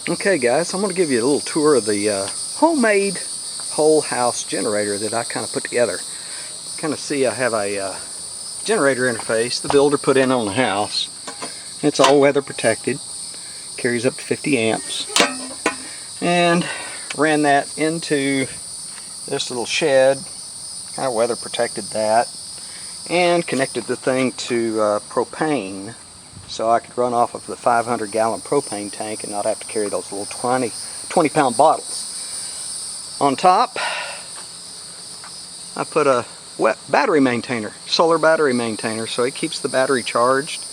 Okay guys, I'm going to give you a little tour of the homemade whole house generator that I kind of put together. Kind of see I have a generator interface the builder put in on the house. It's all weather protected, carries up to 50 amps, and ran that into this little shed, kind of weather protected that, and connected the thing to propane, so I could run off of the 500-gallon propane tank and not have to carry those little 20-pound bottles. On top, I put a wet battery maintainer, solar battery maintainer, so it keeps the battery charged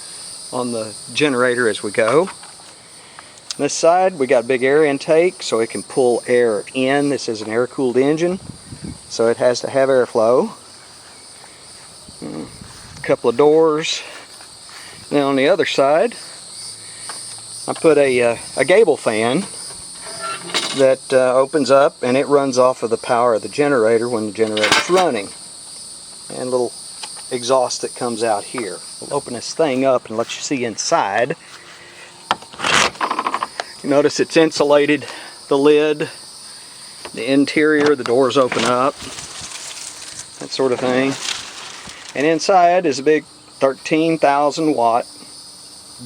on the generator as we go. This side, we got a big air intake, so it can pull air in. This is an air-cooled engine, so it has to have airflow. A couple of doors. Now on the other side, I put a gable fan that opens up, and it runs off of the power of the generator when the generator is running. And a little exhaust that comes out here. We'll open this thing up and let you see inside. You notice it's insulated, the lid, the interior, the doors open up, that sort of thing. And inside is a big 13,000 watt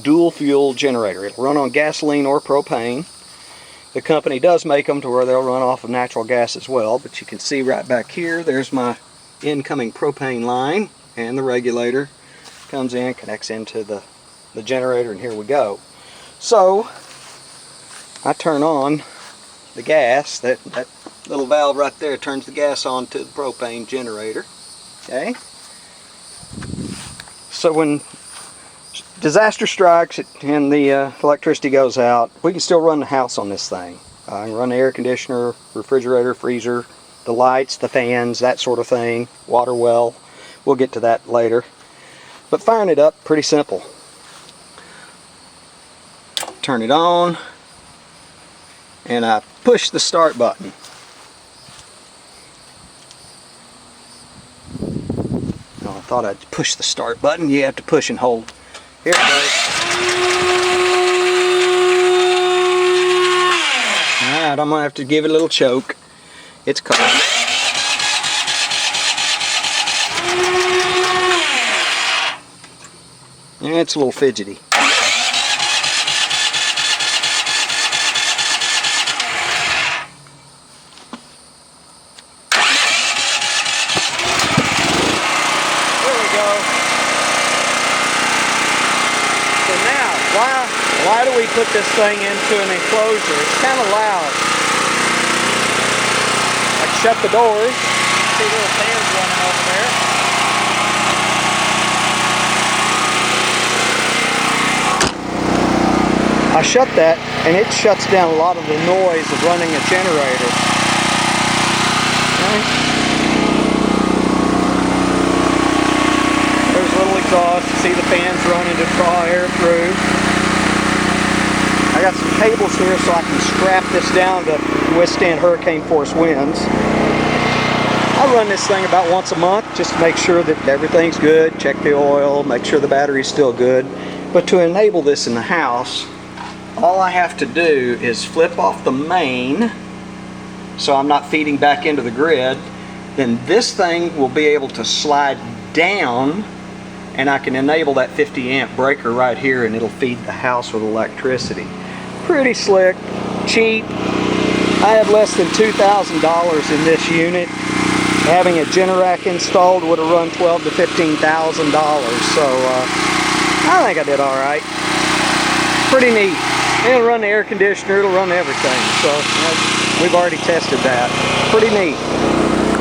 dual fuel generator. It'll run on gasoline or propane. The company does make them to where they'll run off of natural gas as well, but you can see right back here, there's my incoming propane line, and the regulator comes in, connects into the generator, and here we go. So I turn on the gas. That little valve right there turns the gas on to the propane generator. Okay? So when disaster strikes and the electricity goes out, we can still run the house on this thing. I can run the air conditioner, refrigerator, freezer, the lights, the fans, that sort of thing, water well. We'll get to that later. But firing it up, pretty simple. Turn it on, and I push the start button. Oh, I thought I'd push the start button. You have to push and hold. Here it goes. Alright, I'm going to have to give it a little choke. It's cold. And it's a little fidgety. Why do we put this thing into an enclosure? It's kind of loud. I can shut the doors. See little fans running over there. I shut that, and it shuts down a lot of the noise of running a generator. Okay. There's a little exhaust. You see the fans running to draw air through. I got some cables here so I can strap this down to withstand hurricane force winds. I run this thing about once a month just to make sure that everything's good, check the oil, make sure the battery's still good. But to enable this in the house, all I have to do is flip off the main so I'm not feeding back into the grid. Then this thing will be able to slide down, and I can enable that 50 amp breaker right here, and it'll feed the house with electricity. Pretty slick, cheap. I have less than $2,000 in this unit. Having a Generac installed would have run $12,000 to $15,000, so I think I did all right. Pretty neat. It'll run the air conditioner, it'll run everything, so we've already tested that. Pretty neat.